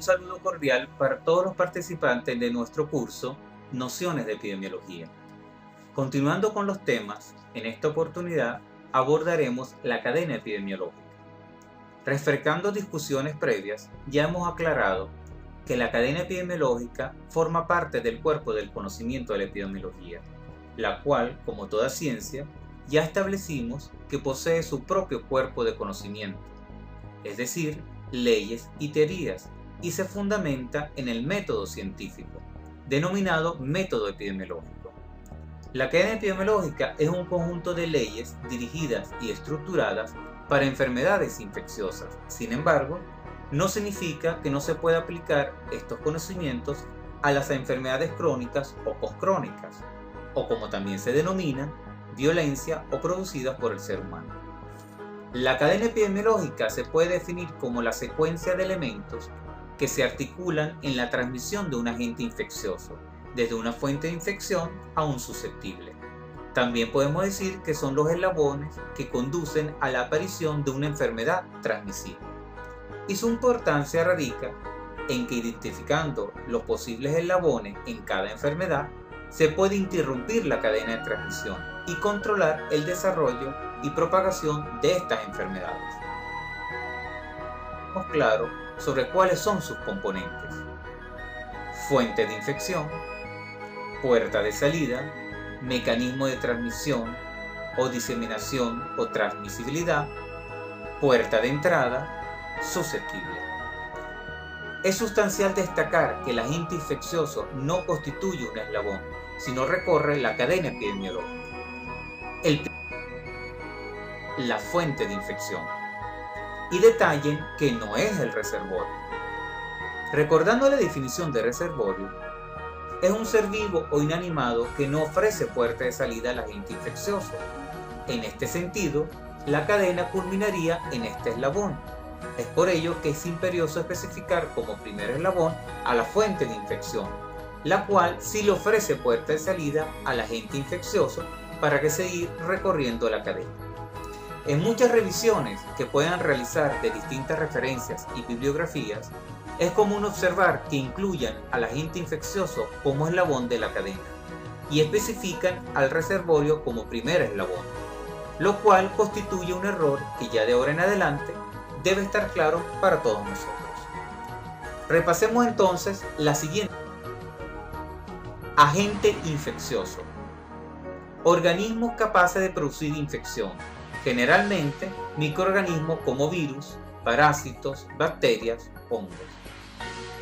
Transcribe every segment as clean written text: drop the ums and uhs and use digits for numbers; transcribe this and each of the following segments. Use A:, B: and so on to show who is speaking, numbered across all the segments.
A: un saludo cordial para todos los participantes de nuestro curso Nociones de Epidemiología. Continuando con los temas, en esta oportunidad abordaremos la cadena epidemiológica. Refrescando discusiones previas, ya hemos aclarado que la cadena epidemiológica forma parte del cuerpo del conocimiento de la epidemiología, la cual, como toda ciencia, ya establecimos que posee su propio cuerpo de conocimiento, es decir, leyes y teorías, y se fundamenta en el método científico, denominado método epidemiológico. La cadena epidemiológica es un conjunto de leyes dirigidas y estructuradas para enfermedades infecciosas. Sin embargo, no significa que no se pueda aplicar estos conocimientos a las enfermedades crónicas o postcrónicas, o como también se denomina, violencia o producidas por el ser humano. La cadena epidemiológica se puede definir como la secuencia de elementos que se articulan en la transmisión de un agente infeccioso, desde una fuente de infección a un susceptible. También podemos decir que son los eslabones que conducen a la aparición de una enfermedad transmisible. Y su importancia radica en que identificando los posibles eslabones en cada enfermedad, se puede interrumpir la cadena de transmisión y controlar el desarrollo y propagación de estas enfermedades. Estamos claros sobre cuáles son sus componentes: fuente de infección, puerta de salida, mecanismo de transmisión o diseminación o transmisibilidad, puerta de entrada, susceptible. Es sustancial destacar que el agente infeccioso no constituye un eslabón, sino recorre la cadena epidemiológica. La fuente de infección. Y detallen que no es el reservorio. Recordando la definición de reservorio, es un ser vivo o inanimado que no ofrece puerta de salida al agente infeccioso. En este sentido, la cadena culminaría en este eslabón. Es por ello que es imperioso especificar como primer eslabón a la fuente de infección, la cual sí le ofrece puerta de salida al agente infeccioso para que seguir recorriendo la cadena. En muchas revisiones que puedan realizar de distintas referencias y bibliografías, es común observar que incluyan al agente infeccioso como eslabón de la cadena y especifican al reservorio como primer eslabón, lo cual constituye un error que ya de ahora en adelante debe estar claro para todos nosotros. Repasemos entonces la siguiente. Agente infeccioso. Organismos capaces de producir infección, generalmente microorganismos como virus, parásitos, bacterias, hongos.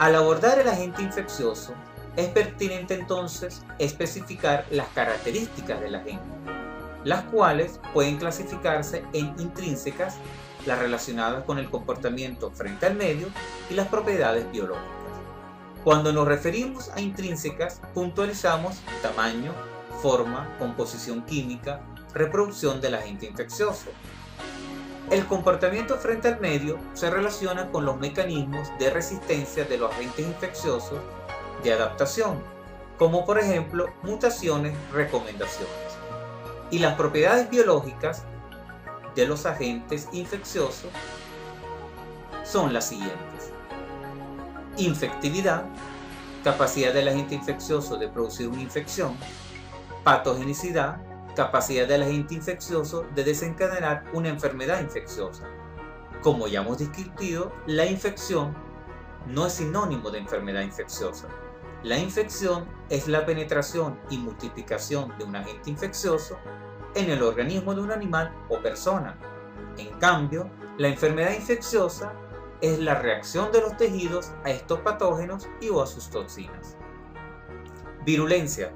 A: Al abordar el agente infeccioso, es pertinente entonces especificar las características del agente, las cuales pueden clasificarse en intrínsecas, las relacionadas con el comportamiento frente al medio, y las propiedades biológicas. Cuando nos referimos a intrínsecas, puntualizamos tamaño, forma, composición química, reproducción del agente infeccioso. El comportamiento frente al medio se relaciona con los mecanismos de resistencia de los agentes infecciosos de adaptación, como por ejemplo mutaciones, recomendaciones. Y las propiedades biológicas de los agentes infecciosos son las siguientes: infectividad, capacidad del agente infeccioso de producir una infección; patogenicidad, capacidad del agente infeccioso de desencadenar una enfermedad infecciosa. Como ya hemos discutido, la infección no es sinónimo de enfermedad infecciosa. La infección es la penetración y multiplicación de un agente infeccioso en el organismo de un animal o persona. En cambio, la enfermedad infecciosa es la reacción de los tejidos a estos patógenos y o a sus toxinas. Virulencia,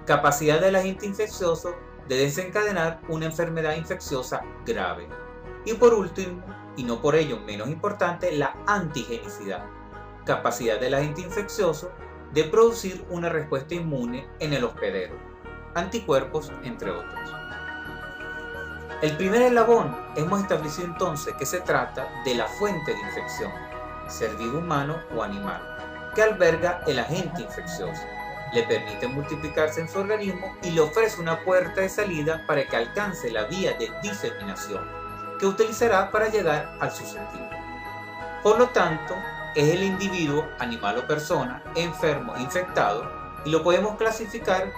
A: capacidad del agente infeccioso de desencadenar una enfermedad infecciosa grave. Y por último, y no por ello menos importante, la antigenicidad, capacidad del agente infeccioso de producir una respuesta inmune en el hospedero, anticuerpos, entre otros. El primer eslabón hemos establecido entonces que se trata de la fuente de infección, ser vivo humano o animal, que alberga el agente infeccioso, le permite multiplicarse en su organismo y le ofrece una puerta de salida para que alcance la vía de diseminación, que utilizará para llegar al susceptible. Por lo tanto, es el individuo, animal o persona enfermo, infectado, y lo podemos clasificar,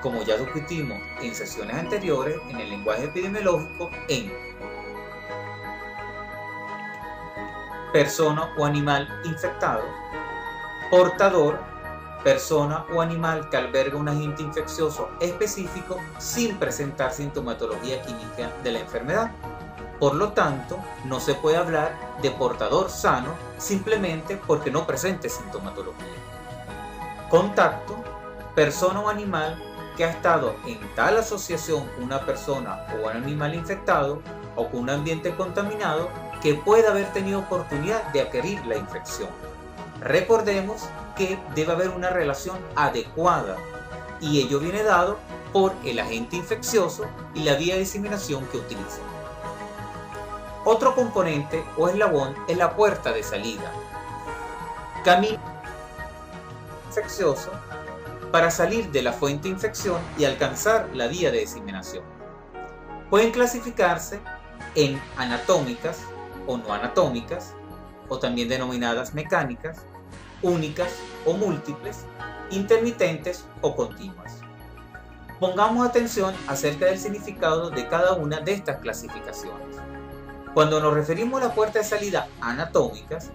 A: como ya discutimos en sesiones anteriores en el lenguaje epidemiológico, en persona o animal infectado, portador, persona o animal que alberga un agente infeccioso específico sin presentar sintomatología clínica de la enfermedad. Por lo tanto, no se puede hablar de portador sano simplemente porque no presente sintomatología. Contacto, persona o animal que ha estado en tal asociación con una persona o un animal infectado o con un ambiente contaminado que pueda haber tenido oportunidad de adquirir la infección. Recordemos que debe haber una relación adecuada y ello viene dado por el agente infeccioso y la vía de diseminación que utiliza. Otro componente o eslabón es la puerta de salida. Camino infeccioso para salir de la fuente de infección y alcanzar la vía de diseminación. Pueden clasificarse en anatómicas o no anatómicas, o también denominadas mecánicas, únicas o múltiples, intermitentes o continuas. Pongamos atención acerca del significado de cada una de estas clasificaciones. Cuando nos referimos a la puerta de salida anatómicas,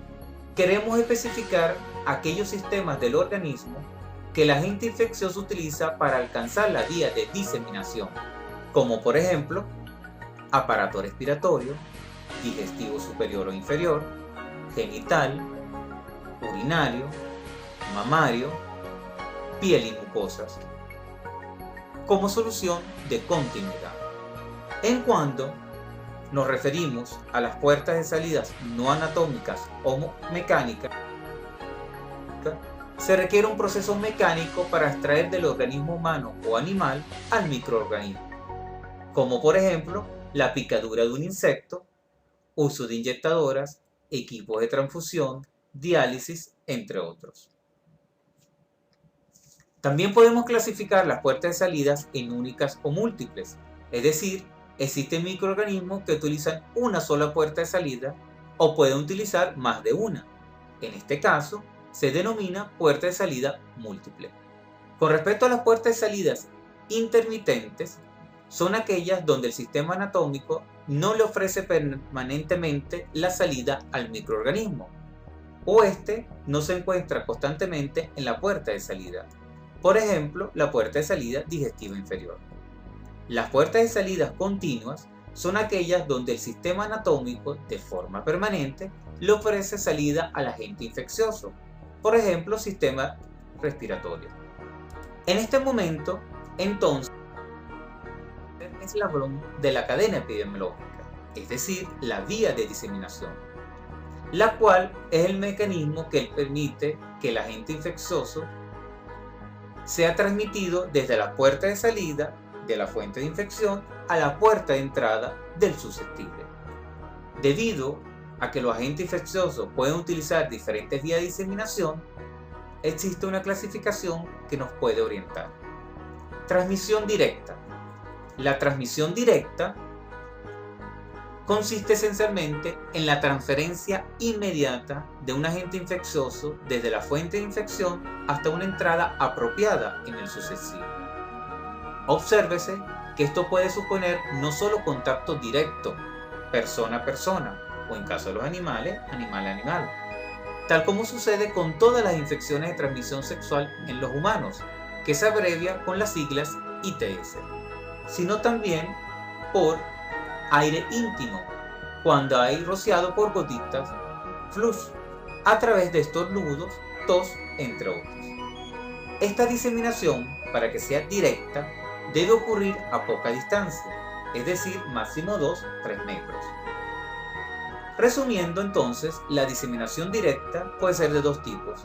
A: queremos especificar aquellos sistemas del organismo que el agente infeccioso utiliza para alcanzar la vía de diseminación, como por ejemplo, aparato respiratorio, digestivo superior o inferior, genital, urinario, mamario, piel y mucosas, como solución de continuidad. En cuanto nos referimos a las puertas de salidas no anatómicas o mecánicas, se requiere un proceso mecánico para extraer del organismo humano o animal al microorganismo, como por ejemplo la picadura de un insecto, uso de inyectadoras, equipos de transfusión, diálisis, entre otros. También podemos clasificar las puertas de salidas en únicas o múltiples, es decir, existen microorganismos que utilizan una sola puerta de salida o pueden utilizar más de una. En este caso, se denomina puerta de salida múltiple. Con respecto a las puertas de salidas intermitentes, son aquellas donde el sistema anatómico no le ofrece permanentemente la salida al microorganismo, o este no se encuentra constantemente en la puerta de salida. Por ejemplo, la puerta de salida digestiva inferior. Las puertas de salidas continuas son aquellas donde el sistema anatómico, de forma permanente, le ofrece salida al agente infeccioso, por ejemplo, sistema respiratorio. En este momento, entonces, el eslabón de la cadena epidemiológica, es decir, la vía de diseminación, la cual es el mecanismo que permite que el agente infeccioso sea transmitido desde la puerta de salida de la fuente de infección a la puerta de entrada del susceptible. Debido a que los agentes infecciosos pueden utilizar diferentes vías de diseminación, existe una clasificación que nos puede orientar. Transmisión directa. La transmisión directa consiste esencialmente en la transferencia inmediata de un agente infeccioso desde la fuente de infección hasta una entrada apropiada en el susceptible. Obsérvese que esto puede suponer no solo contacto directo, persona a persona, o en caso de los animales, animal a animal, tal como sucede con todas las infecciones de transmisión sexual en los humanos, que se abrevia con las siglas ITS, sino también por aire íntimo, cuando hay rociado por gotitas, flush, a través de estornudos, tos, entre otros. Esta diseminación, para que sea directa, debe ocurrir a poca distancia, es decir, máximo 2-3 metros. Resumiendo entonces, la diseminación directa puede ser de dos tipos: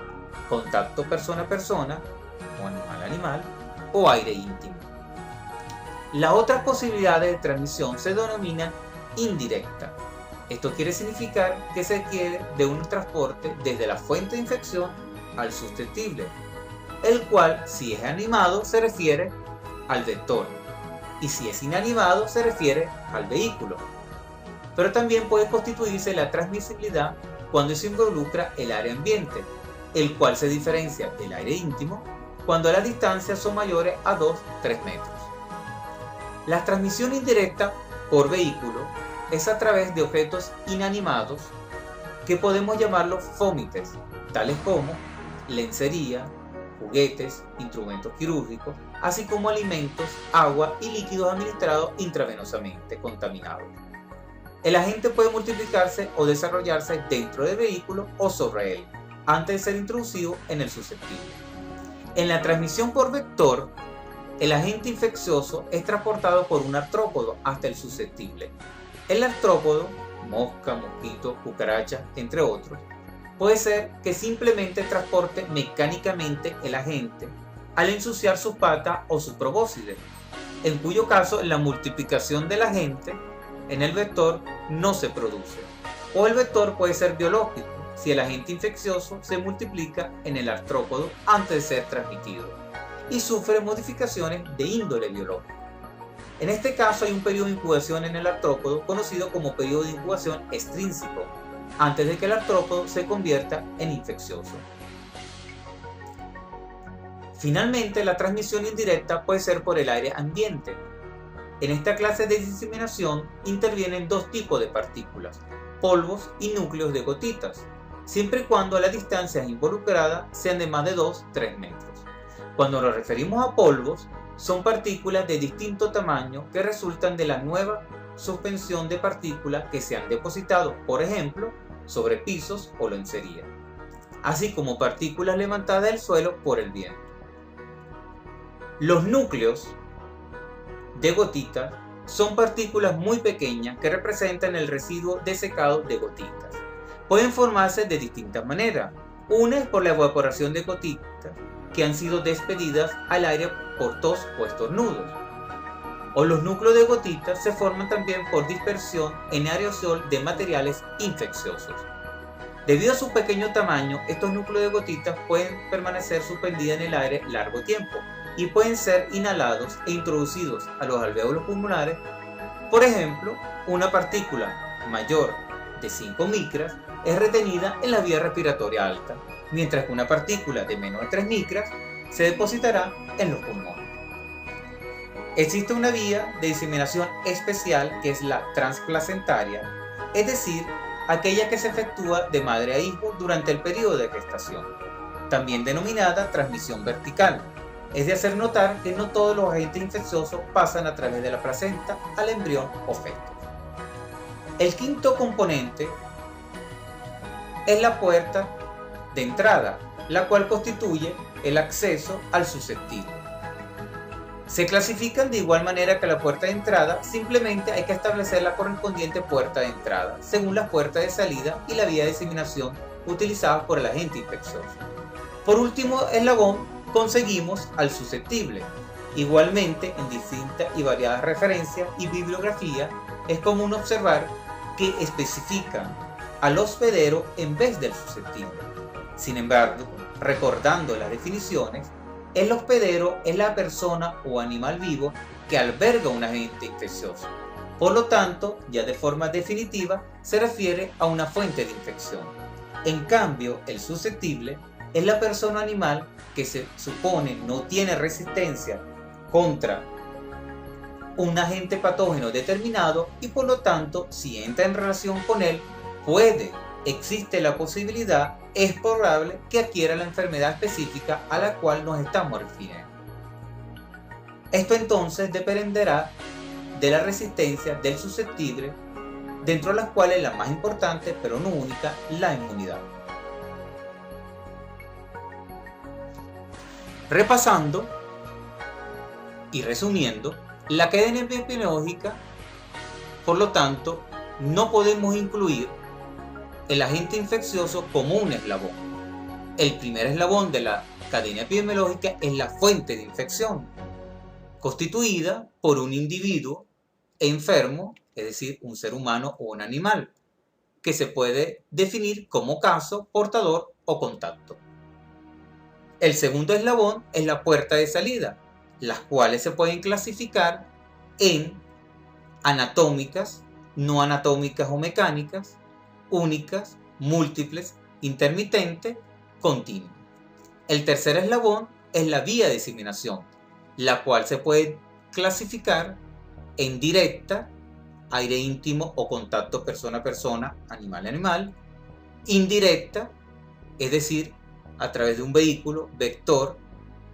A: contacto persona a persona, o animal a animal, o aire íntimo. Las otras posibilidades de transmisión se denominan indirecta. Esto quiere significar que se requiere de un transporte desde la fuente de infección al susceptible, el cual, si es animado, se refiere al vector, y si es inanimado, se refiere al vehículo. Pero también puede constituirse la transmisibilidad cuando se involucra el aire ambiente, el cual se diferencia del aire íntimo cuando las distancias son mayores a 2-3 metros. La transmisión indirecta por vehículo es a través de objetos inanimados que podemos llamarlos fómites, tales como lencería, juguetes, instrumentos quirúrgicos, así como alimentos, agua y líquidos administrados intravenosamente contaminados. El agente puede multiplicarse o desarrollarse dentro del vehículo o sobre él, antes de ser introducido en el susceptible. En la transmisión por vector, el agente infeccioso es transportado por un artrópodo hasta el susceptible. El artrópodo, mosca, mosquito, cucaracha, entre otros, puede ser que simplemente transporte mecánicamente el agente al ensuciar sus patas o sus probóscides, en cuyo caso la multiplicación del agente en el vector no se produce. O el vector puede ser biológico, si el agente infeccioso se multiplica en el artrópodo antes de ser transmitido y sufre modificaciones de índole biológica. En este caso hay un periodo de incubación en el artrópodo conocido como periodo de incubación extrínseco, antes de que el artrópodo se convierta en infeccioso. Finalmente, la transmisión indirecta puede ser por el aire ambiente. En esta clase de diseminación intervienen dos tipos de partículas, polvos y núcleos de gotitas, siempre y cuando las distancias involucradas sean de más de 2-3 metros. Cuando nos referimos a polvos, son partículas de distinto tamaño que resultan de la nueva suspensión de partículas que se han depositado, por ejemplo, sobre pisos o lencería, así como partículas levantadas del suelo por el viento. Los núcleos de gotitas son partículas muy pequeñas que representan el residuo desecado de gotitas. Pueden formarse de distintas maneras. Una es por la evaporación de gotitas que han sido despedidas al aire por tos o estornudos. O los núcleos de gotitas se forman también por dispersión en aerosol de materiales infecciosos. Debido a su pequeño tamaño, estos núcleos de gotitas pueden permanecer suspendidos en el aire largo tiempo y pueden ser inhalados e introducidos a los alvéolos pulmonares. Por ejemplo, una partícula mayor de 5 micras es retenida en la vía respiratoria alta, mientras que una partícula de menos de 3 micras se depositará en los pulmones. Existe una vía de diseminación especial que es la transplacentaria, es decir, aquella que se efectúa de madre a hijo durante el periodo de gestación, también denominada transmisión vertical. Es de hacer notar que no todos los agentes infecciosos pasan a través de la placenta al embrión o feto. El quinto componente es la puerta de entrada, la cual constituye el acceso al susceptible. Se clasifican de igual manera que la puerta de entrada, simplemente hay que establecer la correspondiente puerta de entrada, según la puerta de salida y la vía de diseminación utilizada por el agente infeccioso. Por último eslabón, conseguimos al susceptible. Igualmente, en distintas y variadas referencias y bibliografía, es común observar que especifican al hospedero en vez del susceptible. Sin embargo, recordando las definiciones, el hospedero es la persona o animal vivo que alberga un agente infeccioso. Por lo tanto, ya de forma definitiva, se refiere a una fuente de infección. En cambio, el susceptible es la persona o animal que se supone no tiene resistencia contra un agente patógeno determinado y por lo tanto, si entra en relación con él, existe la posibilidad, es probable que adquiera la enfermedad específica a la cual nos estamos refiriendo. Esto entonces dependerá de la resistencia del susceptible, dentro de las cuales la más importante, pero no única, la inmunidad. Repasando y resumiendo, la cadena epidemiológica, por lo tanto, no podemos incluir el agente infeccioso como un eslabón. El primer eslabón de la cadena epidemiológica es la fuente de infección, constituida por un individuo enfermo, es decir, un ser humano o un animal, que se puede definir como caso, portador o contacto. El segundo eslabón es la puerta de salida, las cuales se pueden clasificar en anatómicas, no anatómicas o mecánicas, únicas, múltiples, intermitente, continuo. El tercer eslabón es la vía de diseminación, la cual se puede clasificar en directa, aire íntimo o contacto persona a persona, animal a animal; indirecta, es decir, a través de un vehículo, vector,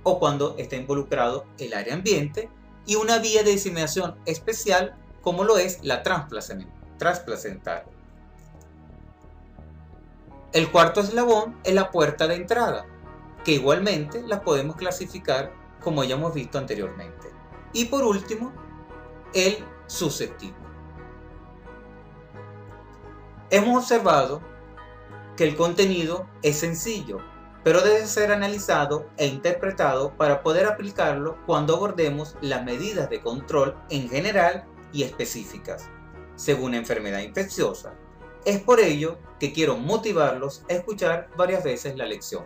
A: o cuando está involucrado el aire ambiente; y una vía de diseminación especial, como lo es la transplacental. El cuarto eslabón es la puerta de entrada, que igualmente la podemos clasificar como ya hemos visto anteriormente. Y por último, el susceptible. Hemos observado que el contenido es sencillo, pero debe ser analizado e interpretado para poder aplicarlo cuando abordemos las medidas de control en general y específicas, según enfermedad infecciosa. Es por ello que quiero motivarlos a escuchar varias veces la lección.